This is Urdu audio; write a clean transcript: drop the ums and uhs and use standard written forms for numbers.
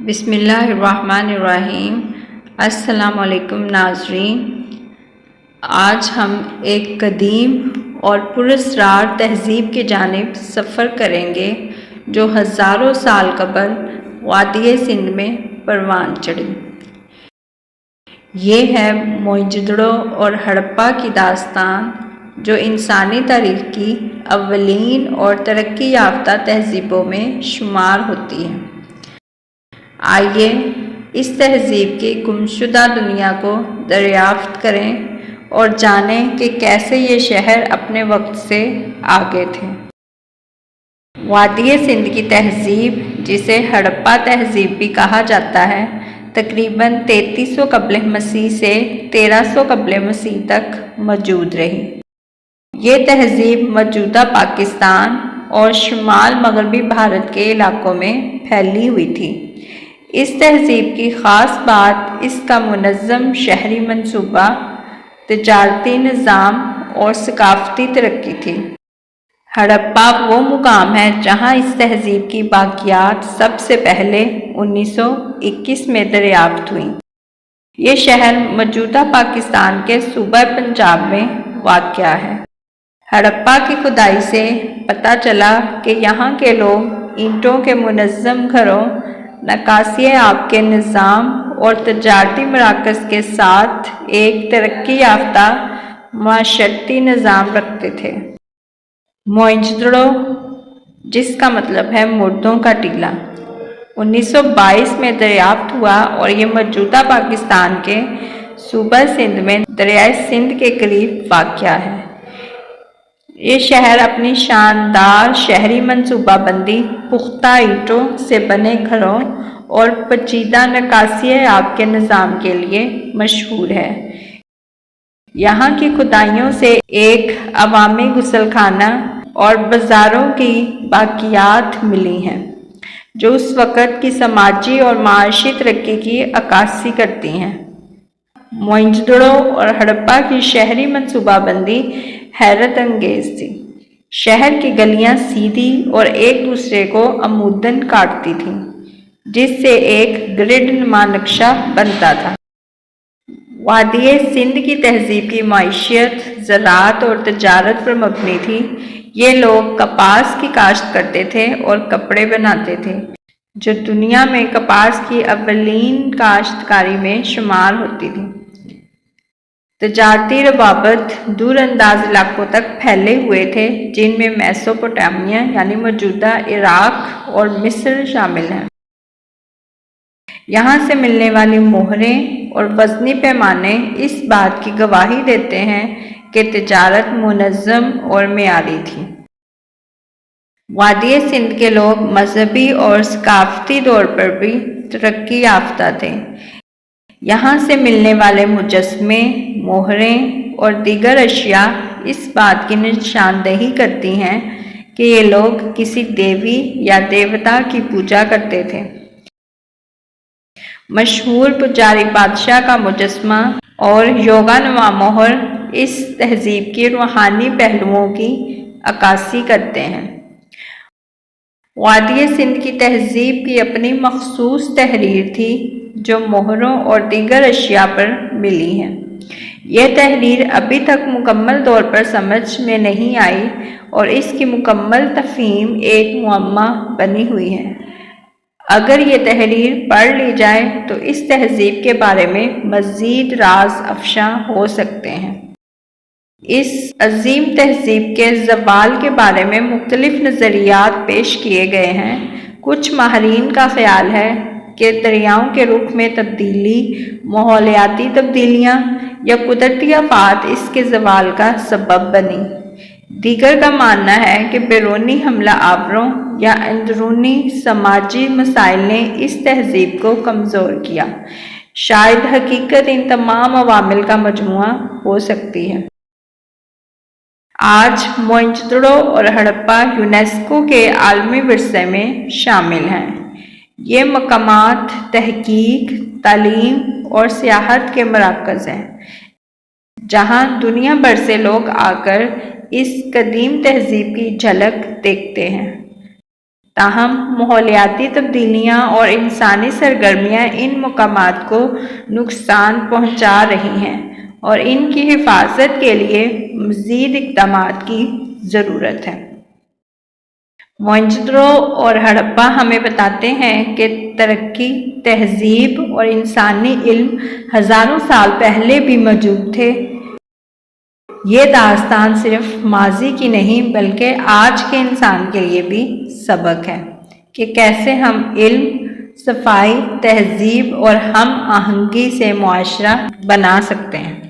بسم اللہ الرحمن الرحیم۔ السلام علیکم ناظرین، آج ہم ایک قدیم اور پراسرار تہذیب کی جانب سفر کریں گے جو ہزاروں سال قبل وادی سندھ میں پروان چڑھی۔ یہ ہے موئنجودڑو اور ہڑپا کی داستان جو انسانی تاریخ کی اولین اور ترقی یافتہ تہذیبوں میں شمار ہوتی ہے۔ آئیے اس تہذیب کی گمشدہ دنیا کو دریافت کریں اور جانیں کہ کیسے یہ شہر اپنے وقت سے آگے تھے۔ وادی سندھ کی تہذیب، جسے ہڑپا تہذیب بھی کہا جاتا ہے، تقریباً 3300 قبل مسیح سے 1300 قبل مسیح تک موجود رہی۔ یہ تہذیب موجودہ پاکستان اور شمال مغربی بھارت کے علاقوں میں پھیلی ہوئی تھی۔ اس تہذیب کی خاص بات اس کا منظم شہری منصوبہ، تجارتی نظام اور ثقافتی ترقی تھی۔ ہڑپا وہ مقام ہے جہاں اس تہذیب کی باقیات سب سے پہلے 1921 میں دریافت ہوئیں۔ یہ شہر موجودہ پاکستان کے صوبہ پنجاب میں واقع ہے۔ ہڑپا کی کھدائی سے پتہ چلا کہ یہاں کے لوگ اینٹوں کے منظم گھروں، نکاسی آب کے نظام اور تجارتی مراکز کے ساتھ ایک ترقی یافتہ معاشرتی نظام رکھتے تھے۔ موئنجودڑو، جس کا مطلب ہے مردوں کا ٹیلہ، 1922 میں دریافت ہوا اور یہ موجودہ پاکستان کے صوبہ سندھ میں دریائے سندھ کے قریب واقع ہے۔ یہ شہر اپنی شاندار شہری منصوبہ بندی، پختہ اینٹوں سے بنے گھروں اور پیچیدہ نکاسی آب کے نظام کے لیے مشہور ہے۔ یہاں کی کھدائیوں سے ایک عوامی غسل خانہ اور بازاروں کی باقیات ملی ہیں، جو اس وقت کی سماجی اور معاشی ترقی کی عکاسی کرتی ہیں۔ موئنجودڑو اور ہڑپا کی شہری منصوبہ بندی حیرت انگیز تھی۔ شہر کی گلیاں سیدھی اور ایک دوسرے کو عموداً کاٹتی تھیں، جس سے ایک گرڈ نما نقشہ بنتا تھا۔ وادی سندھ کی تہذیب کی معیشت زراعت اور تجارت پر مبنی تھی۔ یہ لوگ کپاس کی کاشت کرتے تھے اور کپڑے بناتے تھے، جو دنیا میں کپاس کی اولین کاشتکاری میں شمار ہوتی تھی۔ تجارتی روابط دور انداز علاقوں تک پھیلے ہوئے تھے، جن میں میسوپوٹامیہ یعنی موجودہ عراق اور مصر شامل ہیں۔ یہاں سے ملنے والی مہریں اور وزنی پیمانے اس بات کی گواہی دیتے ہیں کہ تجارت منظم اور معیاری تھی۔ وادی سندھ کے لوگ مذہبی اور ثقافتی طور پر بھی ترقی یافتہ تھے۔ یہاں سے ملنے والے مجسمے، مہریں اور دیگر اشیاء اس بات کی نشاندہی کرتی ہیں کہ یہ لوگ کسی دیوی یا دیوتا کی پوجا کرتے تھے۔ مشہور پجاری بادشاہ کا مجسمہ اور یوگانوا مہر اس تہذیب کی روحانی پہلوؤں کی عکاسی کرتے ہیں۔ وادی سندھ کی تہذیب کی اپنی مخصوص تحریر تھی، جو مہروں اور دیگر اشیاء پر ملی ہے۔ یہ تحریر ابھی تک مکمل طور پر سمجھ میں نہیں آئی اور اس کی مکمل تفہیم ایک معمہ بنی ہوئی ہے۔ اگر یہ تحریر پڑھ لی جائے تو اس تہذیب کے بارے میں مزید راز افشاں ہو سکتے ہیں۔ اس عظیم تہذیب کے زوال کے بارے میں مختلف نظریات پیش کیے گئے ہیں۔ کچھ ماہرین کا خیال ہے کہ دریاؤں کے رخ میں تبدیلی، ماحولیاتی تبدیلیاں یا قدرتی آفات اس کے زوال کا سبب بنی۔ دیگر کا ماننا ہے کہ بیرونی حملہ آوروں یا اندرونی سماجی مسائل نے اس تہذیب کو کمزور کیا۔ شاید حقیقت ان تمام عوامل کا مجموعہ ہو سکتی ہے۔ آج موئنجودڑو اور ہڑپا یونیسکو کے عالمی ورثے میں شامل ہیں۔ یہ مقامات تحقیق، تعلیم اور سیاحت کے مراکز ہیں، جہاں دنیا بھر سے لوگ آ کر اس قدیم تہذیب کی جھلک دیکھتے ہیں۔ تاہم ماحولیاتی تبدیلیاں اور انسانی سرگرمیاں ان مقامات کو نقصان پہنچا رہی ہیں اور ان کی حفاظت کے لیے مزید اقدامات کی ضرورت ہے۔ موئنجودڑو اور ہڑپا ہمیں بتاتے ہیں کہ ترقی، تہذیب اور انسانی علم ہزاروں سال پہلے بھی موجود تھے۔ یہ داستان صرف ماضی کی نہیں بلکہ آج کے انسان کے لیے بھی سبق ہے کہ کیسے ہم علم، صفائی، تہذیب اور ہم آہنگی سے معاشرہ بنا سکتے ہیں۔